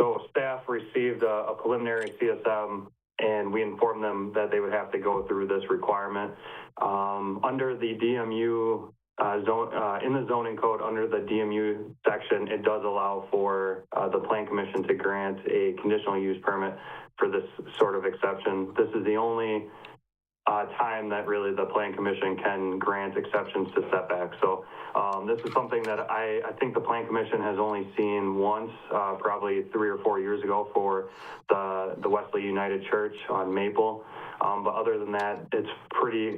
So staff received a preliminary CSM, and we informed them that they would have to go through this requirement. Under the DMU in the zoning code, under the DMU section, it does allow for the Plan Commission to grant a conditional use permit for this sort of exception. This is the only time that really the Plan Commission can grant exceptions to setbacks. So this is something that I think the Plan Commission has only seen once, probably 3 or 4 years ago for the Wesley United Church on Maple. But other than that, it's pretty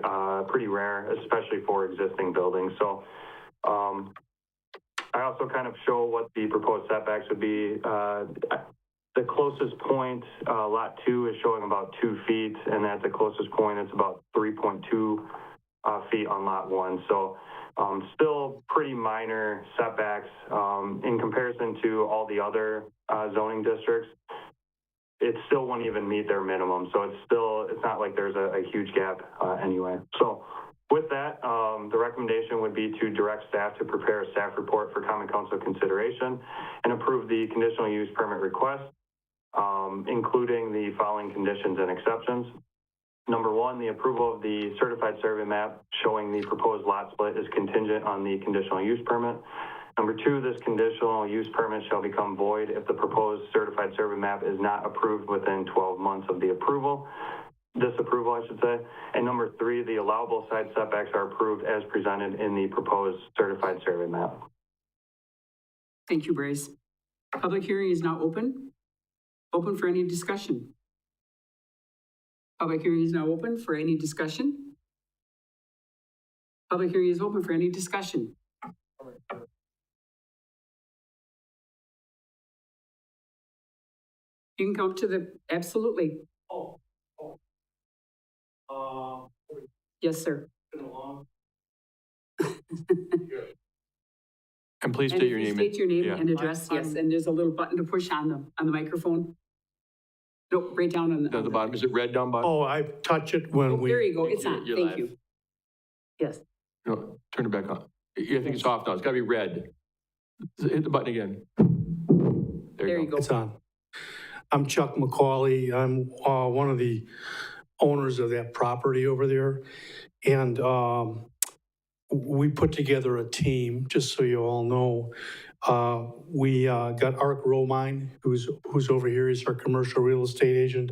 rare, especially for existing buildings. So I also kind of show what the proposed setbacks would be. The closest point, lot 2 is showing about 2 feet, and at the closest point, it's about 3.2 feet on lot 1. So still pretty minor setbacks in comparison to all the other zoning districts. It still won't even meet their minimum. So it's not like there's a huge gap anyway. So with that, the recommendation would be to direct staff to prepare a staff report for Common Council consideration and approve the conditional use permit request, including the following conditions and exceptions. Number 1, the approval of the certified survey map showing the proposed lot split is contingent on the conditional use permit. Number 2, this conditional use permit shall become void if the proposed certified survey map is not approved within 12 months of the disapproval, I should say. And number 3, the allowable side setbacks are approved as presented in the proposed certified survey map. Thank you, Bryce. Public hearing is now open. Open for any discussion. Public hearing is now open for any discussion. Public hearing is open for any discussion. You can come to the, absolutely. Yes, sir. And please state your name. State your name and address, yes, and there's a little button to push on the microphone. No, right down on the bottom. Is it red down bottom? Oh, I touch it when we... There you go, it's on, thank you. Yes. No, turn it back on. I think it's off now, it's gotta be red. Hit the button again. There you go. It's on. I'm Chuck McCauley. I'm one of the owners of that property over there. And we put together a team, just so you all know. We got Ark Romine, who's over here. He's our commercial real estate agent,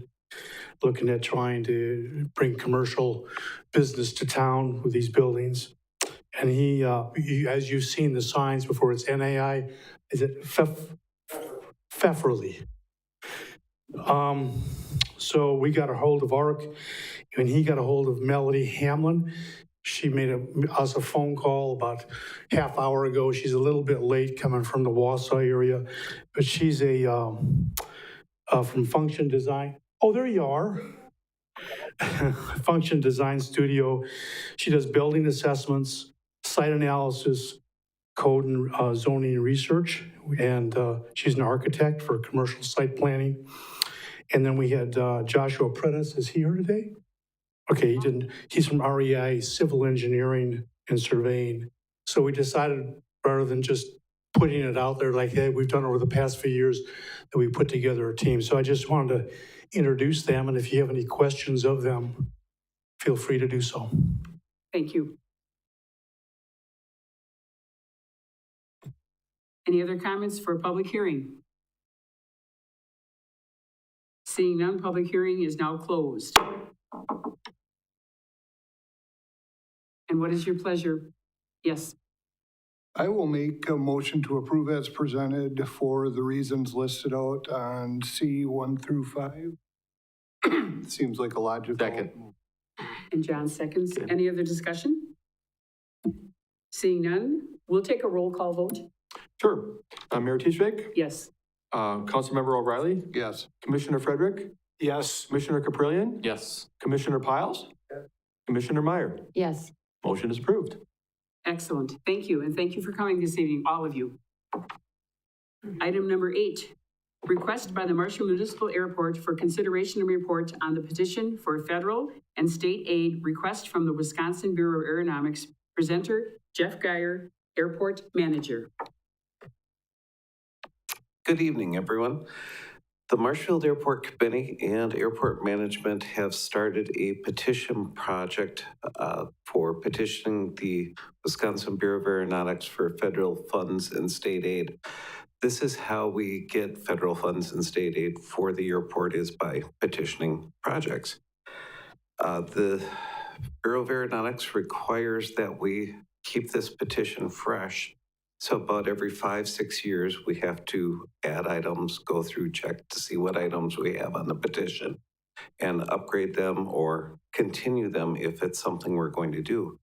looking at trying to bring commercial business to town with these buildings. And he as you've seen the signs before, it's NAI, is it Pfefferly? So we got a hold of Ark, and he got a hold of Melody Hamlin. She made us a phone call about half hour ago. She's a little bit late coming from the Wausau area, but she's from Function Design. Oh, there you are. Function Design Studio. She does building assessments, site analysis, code and zoning research, and she's an architect for commercial site planning. And then we had Joshua Prentice is here today. Okay, he didn't. He's from REI, Civil Engineering and Surveying. So we decided, rather than just putting it out there like, hey, we've done over the past few years, that we put together a team. So I just wanted to introduce them, and if you have any questions of them, feel free to do so. Thank you. Any other comments for public hearing? Seeing none, public hearing is now closed. And what is your pleasure? Yes. I will make a motion to approve as presented for the reasons listed out on C1 through 5. Seems like a logical. Second. And John seconds. Any other discussion? Seeing none, we'll take a roll call vote. Sure. Mayor Tischvik? Yes. Councilmember O'Reilly? Yes. Commissioner Frederick? Yes. Commissioner Caprillion? Yes. Commissioner Piles? Yes. Commissioner Meyer? Yes. Motion is approved. Excellent. Thank you. And thank you for coming this evening, all of you. Item number 8, request by the Marshfield Municipal Airport for consideration and report on the petition for federal and state aid request from the Wisconsin Bureau of Aeronautics. Presenter, Jeff Geyer, Airport Manager. Good evening, everyone. The Marshfield Airport Committee and Airport Management have started a petition project for petitioning the Wisconsin Bureau of Aeronautics for federal funds and state aid. This is how we get federal funds and state aid for the airport, is by petitioning projects. The Bureau of Aeronautics requires that we keep this petition fresh. So about every 5-6 years, we have to add items, go through, check to see what items we have on the petition, and upgrade them or continue them if it's something we're going to do.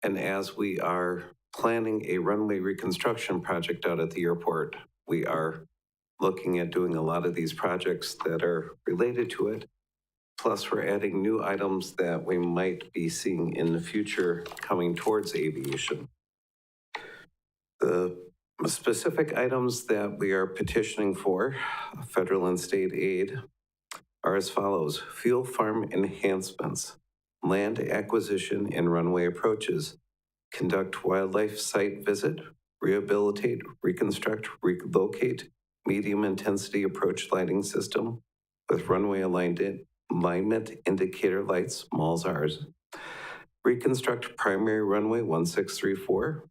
And as we are planning a runway reconstruction project out at the airport, we are looking at doing a lot of these projects that are related to it. Plus, we're adding new items that we might be seeing in the future coming towards aviation. The specific items that we are petitioning for, federal and state aid, are as follows: fuel farm enhancements, land acquisition and runway approaches, conduct wildlife site visit, rehabilitate, reconstruct, relocate, medium intensity approach lighting system with runway alignment indicator lights, MALSRs, reconstruct primary runway 1634,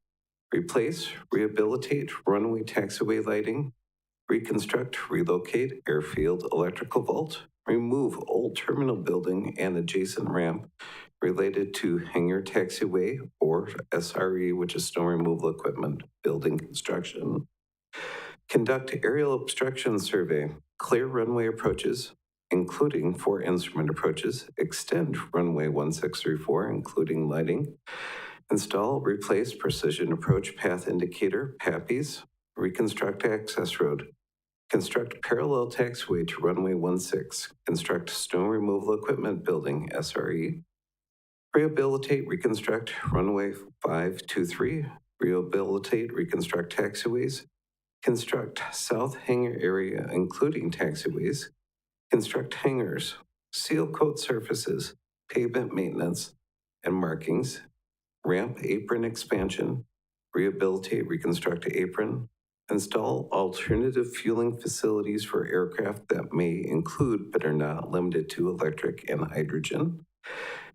replace, rehabilitate runway taxiway lighting, reconstruct, relocate airfield electrical vault, remove old terminal building and adjacent ramp related to hangar taxiway or SRE, which is snow removal equipment building construction, conduct aerial obstruction survey, clear runway approaches, including 4 instrument approaches, extend runway 1634, including lighting, install, replace precision approach path indicator, PAPIs, reconstruct access road, construct parallel taxiway to runway 16, construct snow removal equipment building, SRE, rehabilitate, reconstruct runway 523, rehabilitate, reconstruct taxiways, construct south hangar area including taxiways, construct hangars, seal coat surfaces, pavement maintenance and markings, ramp apron expansion, rehabilitate, reconstruct apron, install alternative fueling facilities for aircraft that may include but are not limited to electric and hydrogen,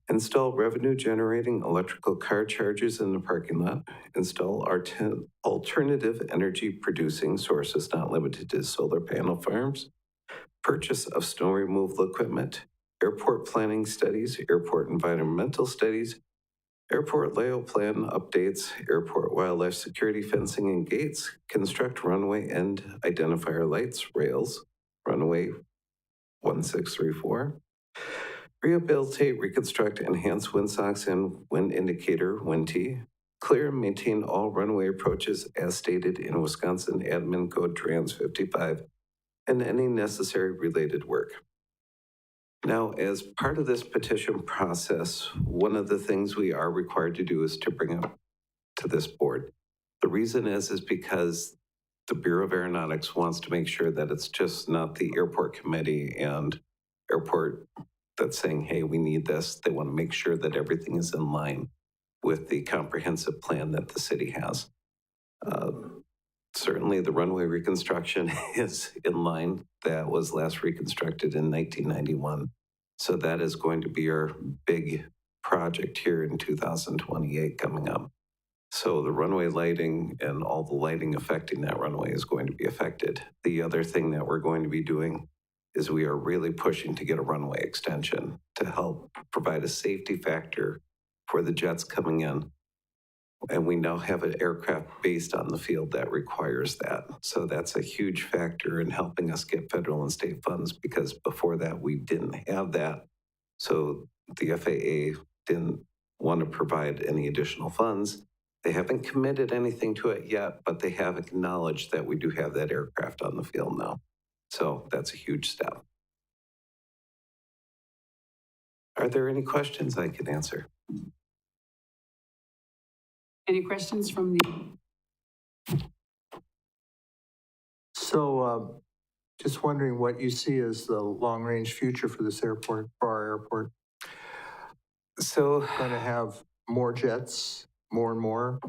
install revenue generating electrical car chargers in the parking lot, install alternative energy producing sources not limited to solar panel farms, purchase of snow removal equipment, airport planning studies, airport environmental studies, airport layout plan updates, airport wildlife security fencing and gates, construct runway end identifier lights, rails, runway 1634, rehabilitate, reconstruct, enhance windsocks and wind indicator, WINT, clear and maintain all runway approaches as stated in Wisconsin Admin Code Trans 55, and any necessary related work. Now, as part of this petition process, one of the things we are required to do is to bring it to this board. The reason is because the Bureau of Aeronautics wants to make sure that it's just not the airport committee and airport that's saying, hey, we need this. They want to make sure that everything is in line with the comprehensive plan that the city has. Certainly the runway reconstruction is in line. That was last reconstructed in 1991. So that is going to be our big project here in 2028 coming up. So the runway lighting and all the lighting affecting that runway is going to be affected. The other thing that we're going to be doing is we are really pushing to get a runway extension to help provide a safety factor for the jets coming in. And we now have an aircraft based on the field that requires that. So that's a huge factor in helping us get federal and state funds, because before that we didn't have that. So the FAA didn't want to provide any additional funds. They haven't committed anything to it yet, but they have acknowledged that we do have that aircraft on the field now. So that's a huge step. Are there any questions I can answer? Any questions from the, So just wondering what you see as the long-range future for this airport, for our airport. So Going to have more jets, more and more.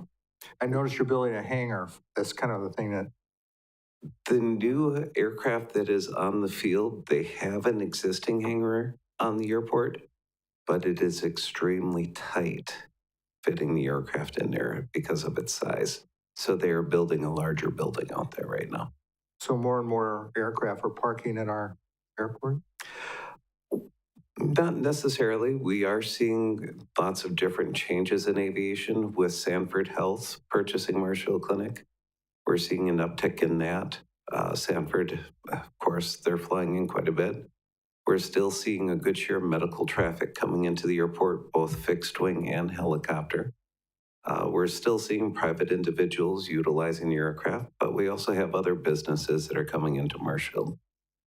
I noticed you're building a hangar. That's kind of the thing that The new aircraft that is on the field, they have an existing hangar on the airport, but it is extremely tight fitting the aircraft in there because of its size. So they are building a larger building out there right now. So more and more aircraft are parking at our airport? Not necessarily. We are seeing lots of different changes in aviation with Sanford Health purchasing Marshfield Clinic. We're seeing an uptick in that. Sanford, of course, they're flying in quite a bit. We're still seeing a good share of medical traffic coming into the airport, both fixed wing and helicopter. We're still seeing private individuals utilizing the aircraft, but we also have other businesses that are coming into Marshfield.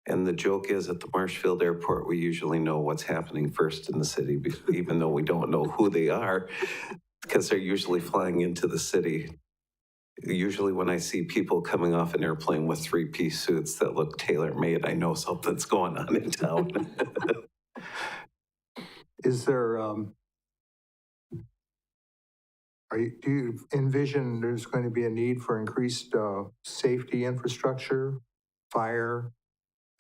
And the joke is at the Marshfield Airport, we usually know what's happening first in the city, even though we don't know who they are, because they're usually flying into the city. Usually when I see people coming off an airplane with three-piece suits that look tailor-made, I know something's going on in town. Is there, do you envision there's going to be a need for increased safety infrastructure, fire,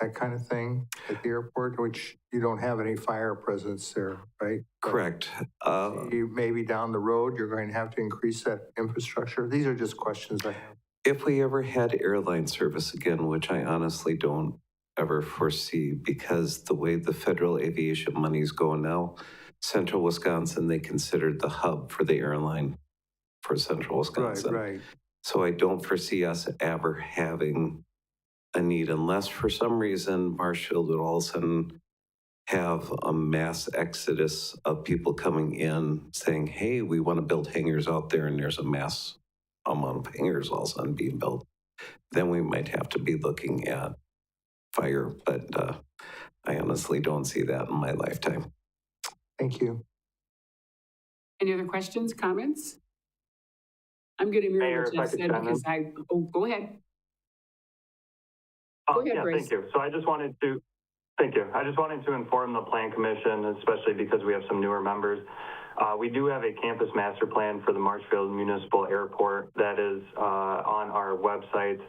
that kind of thing at the airport, which you don't have any fire presence there, right? Correct. Maybe down the road, you're going to have to increase that infrastructure. These are just questions I have. If we ever had airline service again, which I honestly don't ever foresee because the way the federal aviation money's going now, Central Wisconsin, they considered the hub for the airline for Central Wisconsin. Right. So I don't foresee us ever having a need unless for some reason Marshfield would all of a sudden have a mass exodus of people coming in saying, hey, we want to build hangars out there, and there's a mass amount of hangars all of a sudden being built. Then we might have to be looking at fire, but I honestly don't see that in my lifetime. Thank you. Any other questions, comments? I'm going to mirror Mayor, what if I Jeff could said chime in. because go ahead. Go ahead, Yeah, Bryce. thank you. So I just wanted to inform the Plan Commission, especially because we have some newer members. We do have a campus master plan for the Marshfield Municipal Airport that is on our website.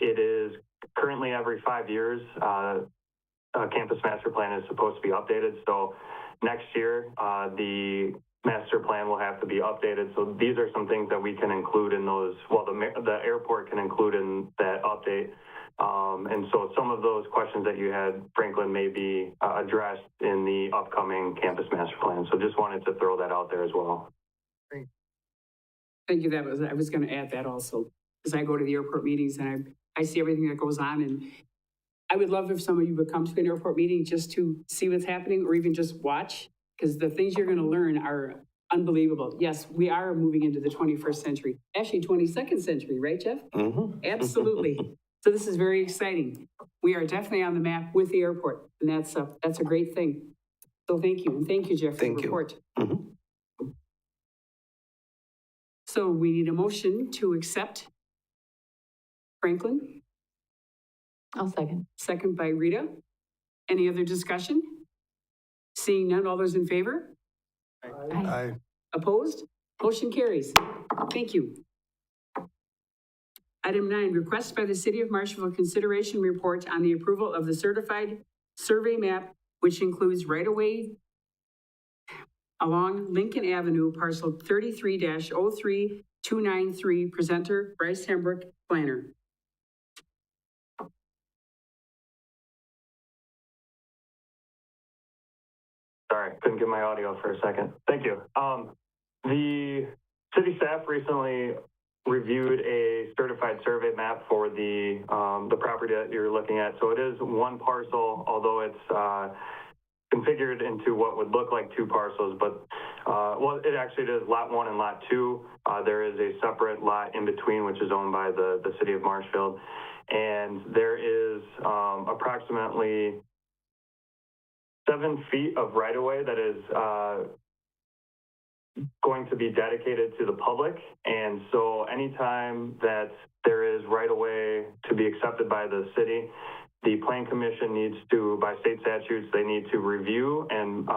It is currently every 5 years, a campus master plan is supposed to be updated. So next year, the master plan will have to be updated. So these are some things that we can include in those, well, the airport can include in that update. And so some of those questions that you had, Franklin, may be addressed in the upcoming campus master plan. So just wanted to throw that out there as well. Thank you. I was going to add that also, because I go to the airport meetings and I see everything that goes on. And I would love if some of you would come to an airport meeting just to see what's happening or even just watch, because the things you're going to learn are unbelievable. Yes, we are moving into the 21st century, actually 22nd century, right, Jeff? Mm-hmm. Absolutely. So this is very exciting. We are definitely on the map with the airport, and that's a great thing. So thank you, and thank you, Jeff, for the report. Mm-hmm. So we need a motion to accept. Franklin? I'll second. Second by Rita. Any other discussion? Seeing none, all those in favor? Aye. Opposed? Motion carries. Thank you. Item 9, request by the City of Marshfield consideration report on the approval of the certified survey map, which includes right-of-way along Lincoln Avenue, parcel 33-03293, presenter Bryce Hembrook, planner. Sorry, couldn't get my audio for a second. Thank you. The city staff recently reviewed a certified survey map for the property that you're looking at. So it is one parcel, although it's configured into what would look like two parcels, but well, it actually is lot 1 and lot 2. There is a separate lot in between, which is owned by the city of Marshfield. And there is approximately 7 feet of right-of-way that is going to be dedicated to the public. And so anytime that there is right-of-way to be accepted by the city, the Plan Commission needs to, by state statutes, they need to review and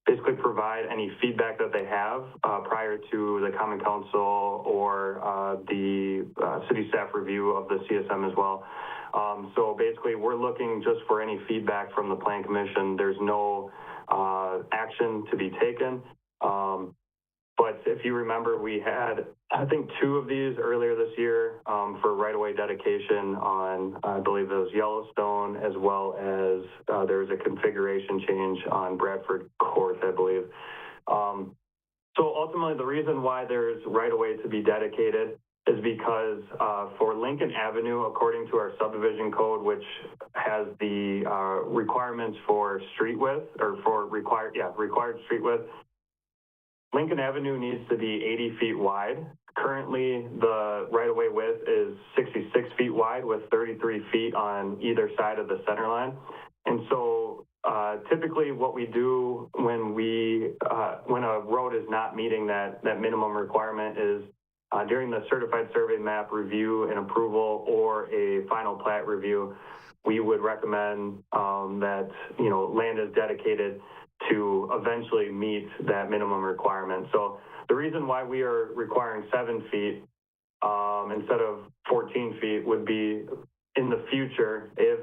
basically provide any feedback that they have prior to the Common Council or the city staff review of the CSM as well. So basically, we're looking just for any feedback from the Plan Commission. There's no action to be taken. But if you remember, we had, I think, 2 of these earlier this year for right-of-way dedication on, I believe it was Yellowstone, as well as there was a configuration change on Bradford Court, I believe. So ultimately, the reason why there's right-of-way to be dedicated is because for Lincoln Avenue, according to our subdivision code, which has the requirements for street width, or for required street width, Lincoln Avenue needs to be 80 feet wide. Currently, the right-of-way width is 66 feet wide with 33 feet on either side of the center line. And so typically what we do when a road is not meeting that minimum requirement is during the certified survey map review and approval or a final plat review, we would recommend that, land is dedicated to eventually meet that minimum requirement. So the reason why we are requiring 7 feet instead of 14 feet would be in the future, if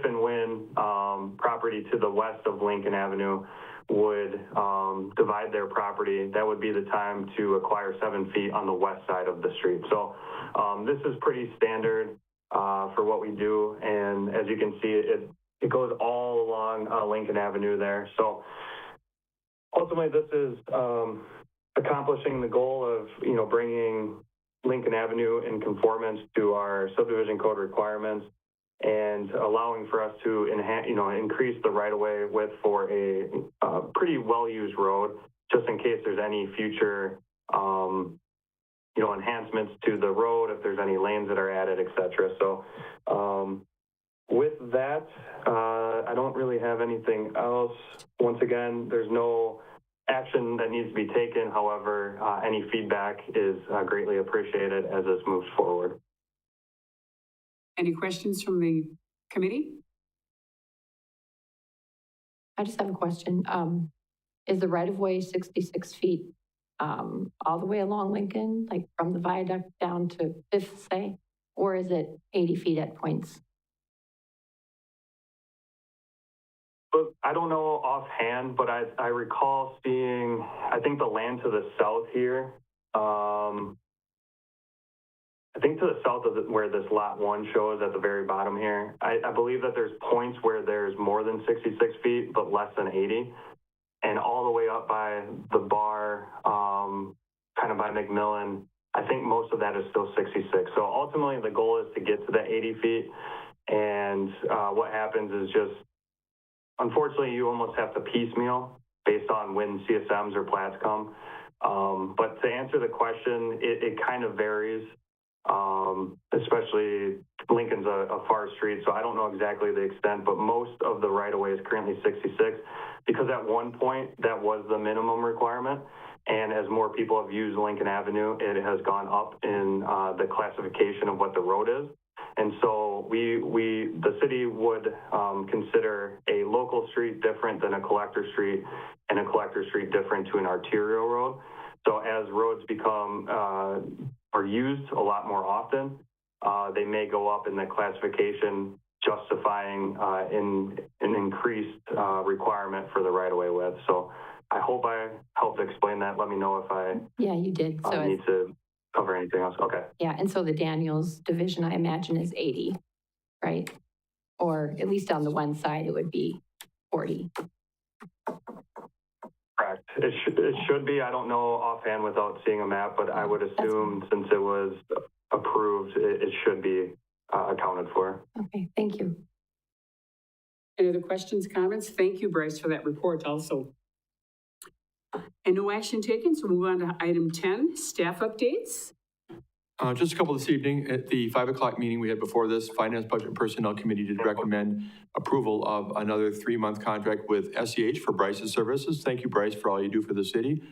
and when property to the west of Lincoln Avenue would divide their property, that would be the time to acquire 7 feet on the west side of the street. So this is pretty standard for what we do. And as you can see, it goes all along Lincoln Avenue there. So ultimately, this is accomplishing the goal of, bringing Lincoln Avenue in conformance to our subdivision code requirements and allowing for us to increase the right-of-way width for a pretty well-used road, just in case there's any future, enhancements to the road, if there's any lanes that are added, et cetera. So with that, I don't really have anything else. Once again, there's no action that needs to be taken. However, any feedback is greatly appreciated as this moves forward. Any questions from the committee? I just have a question. Is the right-of-way 66 feet all the way along Lincoln, like from the viaduct down to Fifth, say? Or is it 80 feet at points? But I don't know offhand, but I recall seeing, I think the land to the south here, I think to the south of where this lot 1 shows at the very bottom here, I believe that there's points where there's more than 66 feet, but less than 80. And all the way up by the bar, kind of by McMillan, I think most of that is still 66. So ultimately the goal is to get to that 80 feet. And what happens is just, unfortunately, you almost have to piecemeal based on when CSMs or plats come. But to answer the question, it kind of varies. Especially Lincoln's a far street, so I don't know exactly the extent, but most of the right-of-way is currently 66, because at one point that was the minimum requirement, and as more people have used Lincoln Avenue, it has gone up in the classification of what the road is. And so the city would consider a local street different than a collector street, and a collector street different to an arterial road. So as roads become are used a lot more often, they may go up in the classification, justifying an increased requirement for the right-of-way width. So I hope I helped explain that. Let me know if I you did. So need to cover anything else. Okay. Yeah, and so the Daniels division, I imagine, is 80, right? Or at least on the one side, it would be 40. Correct. It should be. I don't know offhand without seeing a map, but I would assume since it was approved, it should be accounted for. Okay, thank you. Any other questions, comments? Thank you, Bryce, for that report also. And no action taken, so move on to item 10, staff updates. Just a couple this evening. At the 5 o'clock meeting we had before this, Finance, Budget, and Personnel Committee did recommend approval of another 3-month contract with SEH for Bryce's services. Thank you, Bryce, for all you do for the city.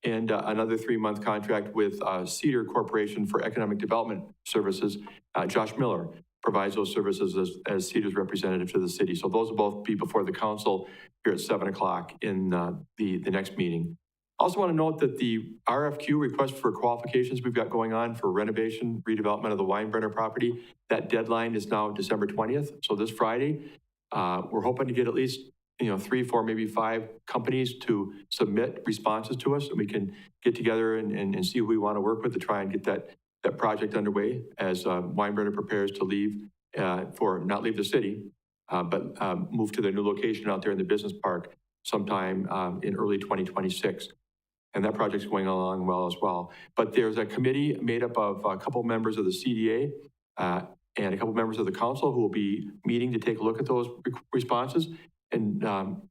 And another 3-month contract with Cedar Corporation for Economic Development Services, Josh Miller. provides those services as CEDA's representative to the city. So those will both be before the council here at 7 o'clock in the next meeting. Also want to note that the RFQ, request for qualifications we've got going on for renovation, redevelopment of the Weinbrenner property, that deadline is now December 20th. So this Friday, we're hoping to get at least 3, 4, maybe 5 companies to submit responses to us, so we can get together and see who we want to work with to try and get that project underway as Weinbrenner prepares to leave, not leave the city, but move to their new location out there in the business park sometime in early 2026. And that project's going along well as well. But there's a committee made up of a couple members of the CDA and a couple members of the council who will be meeting to take a look at those responses and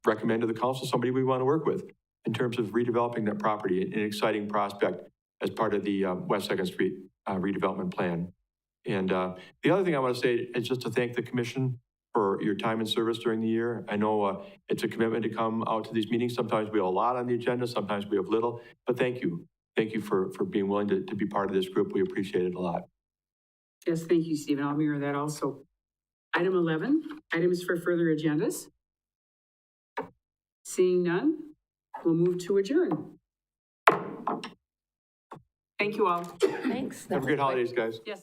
recommend to the council somebody we want to work with in terms of redeveloping that property, an exciting prospect as part of the West 2nd Street redevelopment plan. And the other thing I want to say is just to thank the commission for your time and service during the year. I know it's a commitment to come out to these meetings. Sometimes we have a lot on the agenda, sometimes we have little, but thank you. Thank you for being willing to be part of this group. We appreciate it a lot. Yes, thank you, Stephen. I'll mirror that also. Item 11, items for further agendas. Seeing none, we'll move to adjourn. Thank you all. Thanks. Have a great holidays, guys. Yes.